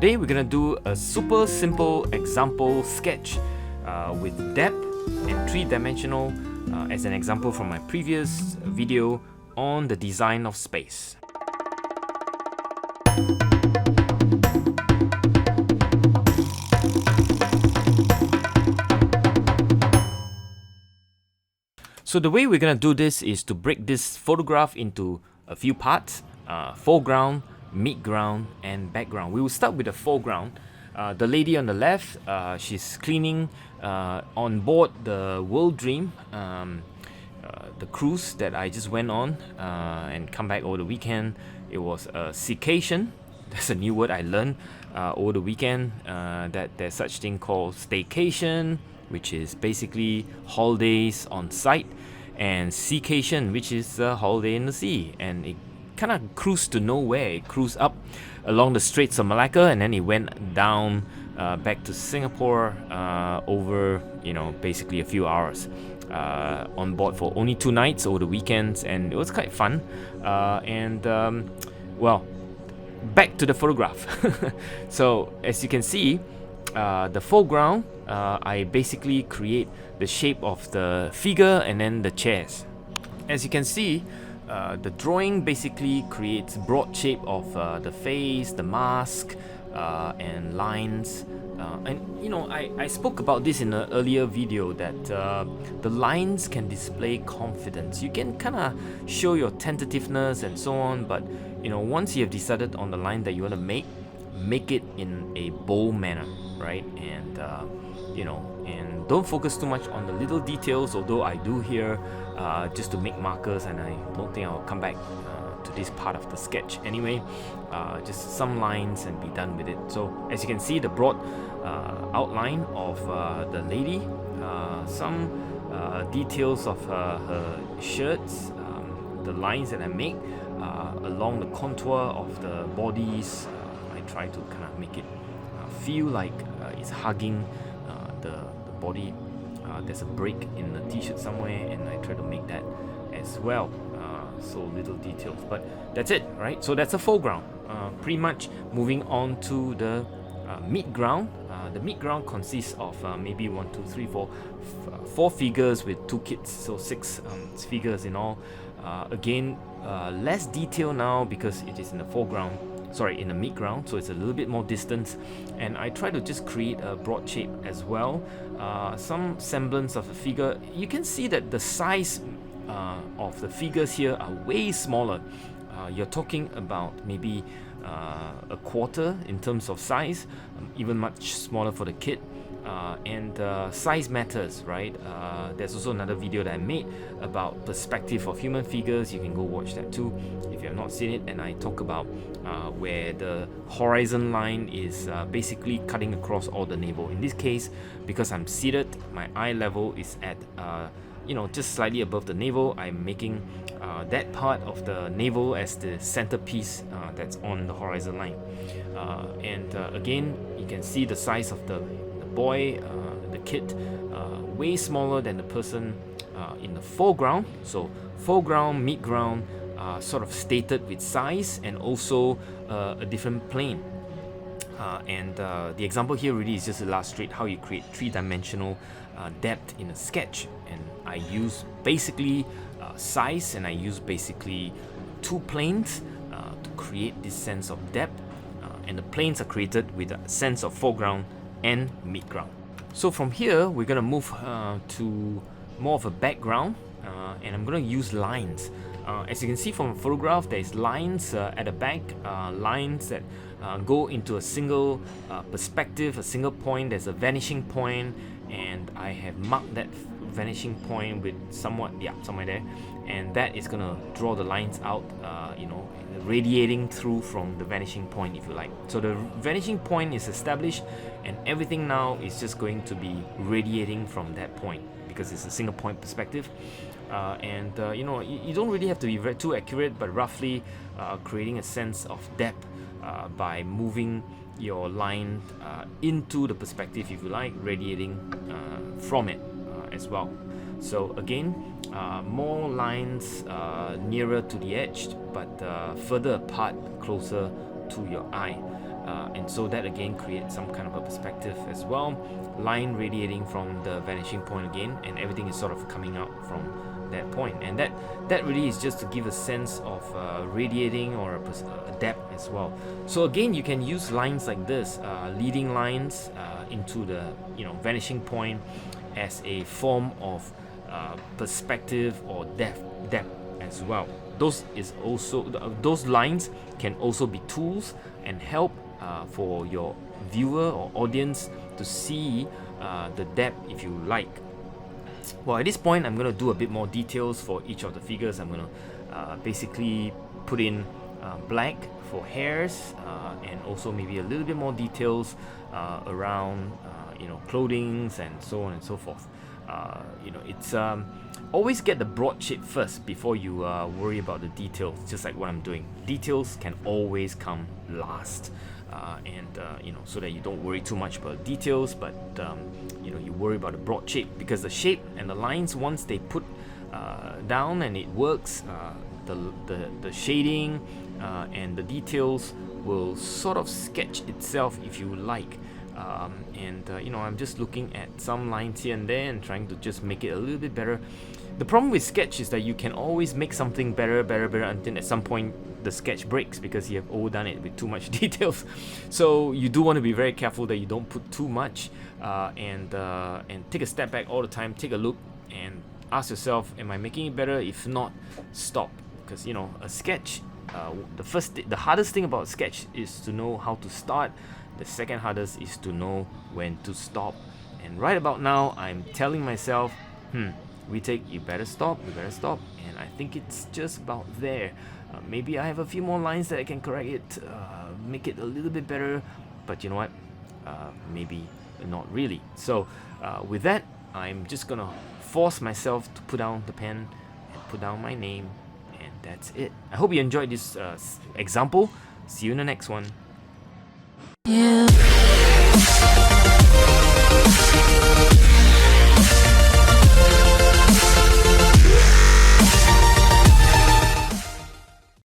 today we're gonna do a super simple example sketch with depth and three-dimensional as an example from my previous video on the design of space. So the way we're gonna do this is to break this photograph into a few parts: foreground, midground, and background. We will start with the foreground. The lady on the left, she's cleaning on board the World Dream, the cruise that I just went on and come back over the weekend. It was a staycation. That's a new word I learned over the weekend, that there's such thing called staycation, which is basically holidays on site, and seacation, which is a holiday in the sea. And it kind of cruised to nowhere. It cruised up along the Straits of Malacca, and then it went down back to Singapore over, basically a few hours. On board for only 2 nights over the weekends, and it was quite fun. Well, back to the photograph. So as you can see, the foreground, I basically create the shape of the figure and then the chairs. As you can see, the drawing basically creates broad shape of the face, the mask, and lines. I spoke about this in an earlier video that the lines can display confidence. You can kind of show your tentativeness and so on, but once you have decided on the line that you want to make it in a bold manner, right? And and don't focus too much on the little details, although I do here just to make markers, and I don't think I'll come back to this part of the sketch anyway. Just some lines and be done with it. So as you can see, the broad outline of the lady, some details of her shirts, the lines that I make along the contour of the bodies. I try to kind of make it feel like it's hugging the body. There's a break in the t-shirt somewhere, and I try to make that as well. So little details, but that's it, right? So that's a foreground. Pretty much moving on to the midground. The midground consists of maybe 1, 2, 3, 4, 4 figures with 2 kids, so 6 figures in all. Again, less detail now because it is in the foreground. Sorry, in the midground, so it's a little bit more distance, and I try to just create a broad shape as well. Some semblance of a figure. You can see that the size of the figures here are way smaller. You're talking about maybe a quarter in terms of size, even much smaller for the kid. And size matters, right? There's also another video that I made about perspective of human figures. You can go watch that too if you have not seen it. And I talk about where the horizon line is basically cutting across all the navel. In this case, because I'm seated, my eye level is at just slightly above the navel. I'm making that part of the navel as the centerpiece that's on the horizon line. Again, you can see the size of the boy, the kid, way smaller than the person in the foreground. So foreground, midground, sort of stated with size and also a different plane. The example here really is just to illustrate how you create three-dimensional depth in a sketch. And I use basically size, and I use basically 2 planes to create this sense of depth. And the planes are created with a sense of foreground and midground. So from here, we're gonna move to more of a background, and I'm gonna use lines. As you can see from the photograph, there's lines at the back, lines that go into a single perspective, a single point. There's a vanishing point, and I have marked that vanishing point with somewhere there, and that is gonna draw the lines out, radiating through from the vanishing point, if you like. So the vanishing point is established, and everything now is just going to be radiating from that point because it's a single point perspective. You don't really have to be too accurate, but roughly creating a sense of depth by moving your line into the perspective, if you like, radiating from it as well. So again, more lines nearer to the edge, but further apart, closer to your eye. and so that again creates some kind of a perspective as well. Line radiating from the vanishing point again, and everything is sort of coming out from that point, and that really is just to give a sense of radiating or a depth as well. So again, you can use lines like this, leading lines into the vanishing point, as a form of perspective or depth as well. Those lines can also be tools and help for your viewer or audience to see the depth if you like. Well, at this point, I'm going to do a bit more details for each of the figures. I'm going to basically put in black for hairs, and also maybe a little bit more details around clothings and so on and so forth. It's always get the broad shape first before you worry about the details, just like what I'm doing. Details can always come last, so that you don't worry too much about details, but you worry about the broad shape, because the shape and the lines, once they put down and it works, the shading and the details will sort of sketch itself if you like. I'm just looking at some lines here and there and trying to just make it a little bit better. The problem with sketch is that you can always make something better until at some point the sketch breaks, because you have overdone it with too much details. So you do want to be very careful that you don't put too much, and take a step back all the time, take a look and ask yourself, am I making it better? If not, stop. Because a sketch, the hardest thing about sketch is to know how to start. The second hardest is to know when to stop. And right about now, I'm telling myself, Whee Teck, you better stop. And I think it's just about there. Maybe I have a few more lines that I can correct it, make it a little bit better. But you know what? Maybe not really. So with that, I'm just gonna force myself to put down the pen and put down my name, and that's it. I hope you enjoyed this example. See you in the next one. Yeah.